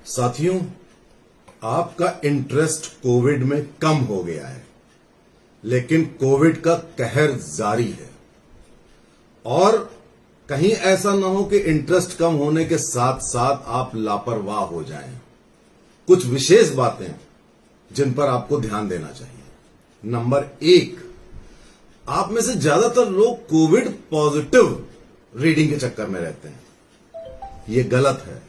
साथियों, आपका interest Covid में कम हो गया है, लेकिन कोविड का कहर जारी है। और कहीं ऐसा ना हो कि इंटरेस्ट कम होने के साथ साथ आप लापरवाह हो जाएं। कुछ विशेष बातें जिन पर आपको ध्यान देना चाहिए। नंबर 1, आप में से ज्यादातर लोग कोविड पॉजिटिव रीडिंग के चक्कर में रहते हैं। यह गलत है।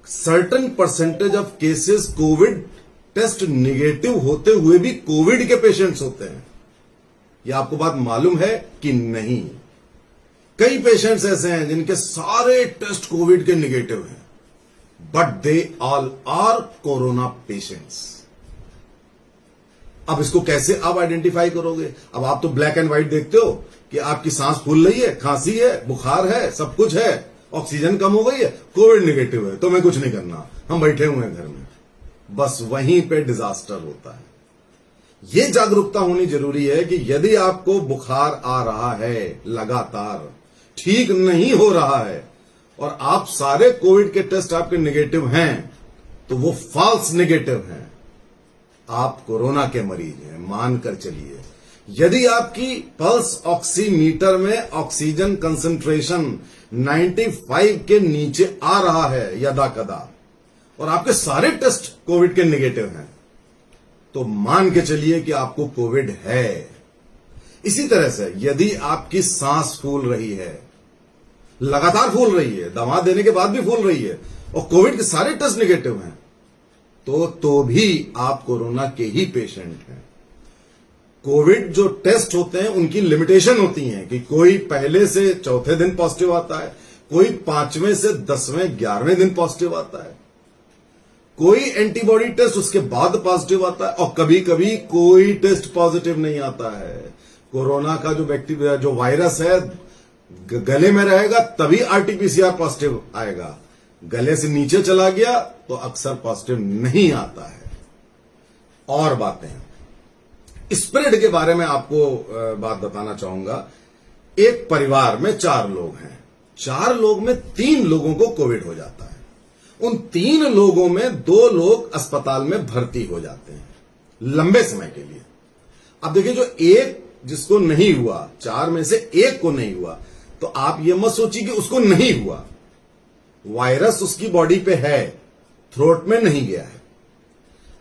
Certain percentage of cases covid test negative होते हुए भी कोविड के पेशेंट्स होते हैं। यह आपको बात मालूम है कि नहीं? कई पेशेंट्स ऐसे हैं जिनके सारे टेस्ट कोविड के निगेटिव हैं, but they all are corona patients. अब इसको कैसे आप आइडेंटिफाई करोगे? अब आप तो ब्लैक एंड व्हाइट देखते हो कि आपकी सांस फूल रही है, खांसी है, बुखार है, सब कुछ है, ऑक्सीजन कम हो गई है, कोविड निगेटिव है, तो मैं कुछ नहीं करना, हम बैठे हुए हैं घर में। बस वहीं पे डिजास्टर होता है। यह जागरूकता होनी जरूरी है कि यदि आपको बुखार आ रहा है, लगातार ठीक नहीं हो रहा है और आप सारे कोविड के टेस्ट आपके निगेटिव हैं, तो वो फॉल्स निगेटिव हैं। आप कोरोना के मरीज हैं, मानकर चलिए। यदि आपकी पल्स ऑक्सीमीटर में ऑक्सीजन कंसंट्रेशन 95 के नीचे आ रहा है यदा कदा और आपके सारे टेस्ट कोविड के निगेटिव हैं, तो मान के चलिए कि आपको कोविड है। इसी तरह से यदि आपकी सांस फूल रही है, लगातार फूल रही है, दवा देने के बाद भी फूल रही है और कोविड के सारे टेस्ट निगेटिव हैं, तो भी आप कोरोना के ही पेशेंट हैं। कोविड जो टेस्ट होते हैं उनकी लिमिटेशन होती है कि कोई पहले से चौथे दिन पॉजिटिव आता है, कोई 5वें से 10वें 11वें दिन पॉजिटिव आता है, कोई एंटीबॉडी टेस्ट उसके बाद पॉजिटिव आता है और कभी कभी कोई टेस्ट पॉजिटिव नहीं आता है। कोरोना का जो वायरस है गले में रहेगा तभी आरटीपीसीआर पॉजिटिव आएगा, गले से नीचे चला गया तो अक्सर पॉजिटिव नहीं आता है। और बातें स्प्रेड के बारे में आपको बात बताना चाहूंगा। एक परिवार में 4 लोग हैं, 4 लोग में 3 लोगों को कोविड हो जाता है। उन 3 लोगों में 2 लोग अस्पताल में भर्ती हो जाते हैं लंबे समय के लिए। अब देखिए, जो एक जिसको नहीं हुआ, 4 में से एक को नहीं हुआ, तो आप ये मत सोचिए कि उसको नहीं हुआ। वायरस उसकी बॉडी पे है, थ्रोट में नहीं गया है।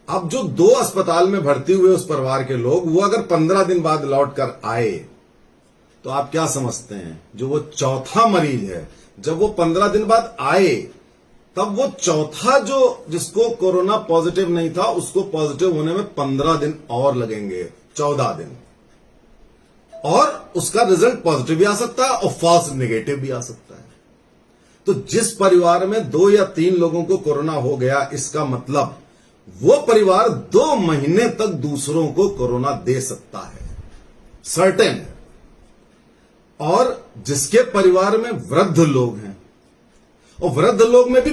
अब जो 2 अस्पताल में भर्ती हुए उस परिवार के लोग, वो अगर 15 दिन बाद लौट कर आए, तो आप क्या समझते हैं? जो वो चौथा मरीज है, जब वो 15 दिन बाद आए, तब वो चौथा जो जिसको कोरोना पॉजिटिव नहीं था, उसको पॉजिटिव होने में 15 दिन और लगेंगे, 14 दिन, और उसका रिजल्ट पॉजिटिव भी आ सकता है और फॉल्स नेगेटिव भी आ सकता है। तो जिस परिवार में 2 या 3 लोगों को कोरोना हो गया, इसका मतलब वो परिवार 2 महीने तक दूसरों को कोरोना दे सकता है, सर्टेन है। और जिसके परिवार में वृद्ध लोग हैं, और वृद्ध लोग में भी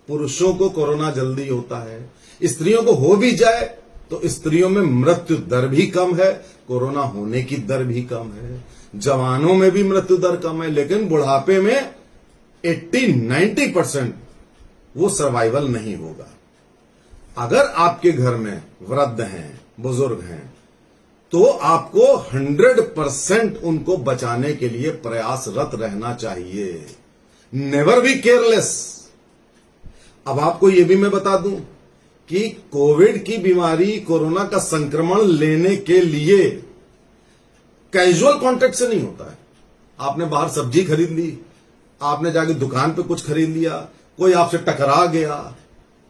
पुरुषों को कोरोना जल्दी होता है। स्त्रियों को हो भी जाए तो स्त्रियों में मृत्यु दर भी कम है, कोरोना होने की दर भी कम है। जवानों में भी मृत्यु दर कम है, लेकिन बुढ़ापे में 80-90% वो सर्वाइवल नहीं होगा। अगर आपके घर में वृद्ध हैं, बुजुर्ग हैं, तो आपको 100% उनको बचाने के लिए प्रयासरत रहना चाहिए। Never be careless. अब आपको यह भी मैं बता दूं कि कोविड की बीमारी, कोरोना का संक्रमण लेने के लिए कैजुअल कांटेक्ट से नहीं होता है। आपने बाहर सब्जी खरीद ली, आपने जाके दुकान पे कुछ खरीद लिया, कोई आपसे टकरा गया,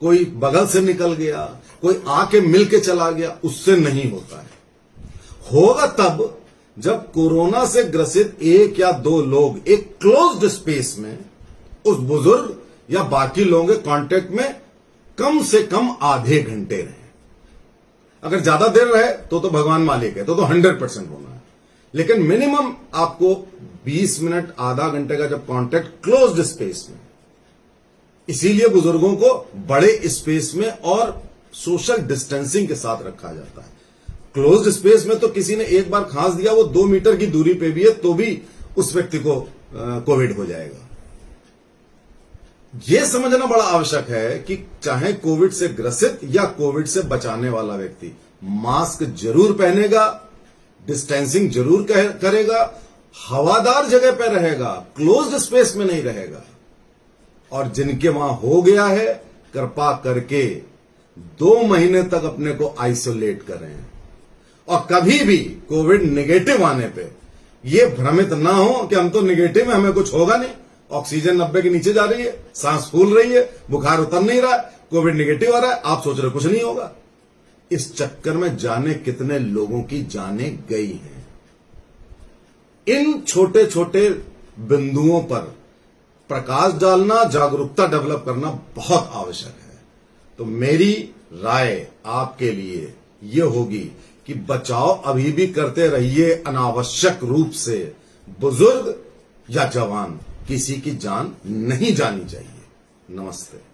कोई बगल से निकल गया, कोई आके मिल के चला गया, उससे नहीं होता है। होगा तब जब कोरोना से ग्रसित 1 या 2 लोग एक क्लोज्ड स्पेस में उस बुजुर्ग या बाकी लोगों के कांटेक्ट में कम से कम आधे घंटे रहे। अगर ज्यादा देर रहे तो भगवान मालिक है, तो 100% होना है। लेकिन मिनिमम आपको 20 मिनट, आधा घंटे का जब कांटेक्ट क्लोज्ड स्पेस में, इसीलिए बुजुर्गों को बड़े स्पेस में और सोशल डिस्टेंसिंग के साथ रखा जाता है। क्लोज्ड स्पेस में तो किसी ने एक बार खांस दिया, वो 2 मीटर की दूरी पे भी है, तो भी उस व्यक्ति को कोविड हो जाएगा। ये समझना बड़ा आवश्यक है कि चाहे कोविड से ग्रसित या कोविड से बचाने वाला व्यक्ति मास्क जरूर पहनेगा, डिस्टेंसिंग जरूर करेगा, हवादार जगह पर रहेगा, क्लोज्ड स्पेस में नहीं रहेगा। और जिनके वहां हो गया है, कृपा करके 2 महीने तक अपने को आइसोलेट करें। और कभी भी कोविड नेगेटिव आने पे ये भ्रमित ना हो कि हम तो नेगेटिव हैं, हमें कुछ होगा नहीं, ऑक्सीजन 90 के नीचे जा रही है, सांस फूल रही है, बुखार उतर नहीं रहा, कोविड नेगेटिव आ रहा है, आप सोच रहे कुछ नहीं होगा। इस चक्कर में जाने कितने लोगों की जानें गई हैं। इन छोटे छोटे बिंदुओं पर प्रकाश डालना, जागरूकता डेवलप करना बहुत आवश्यक है। तो मेरी राय आपके लिए यह होगी कि बचाव अभी भी करते रहिए अनावश्यक रूप से। बुजुर्ग या जवान, किसी की जान नहीं जानी चाहिए। नमस्ते।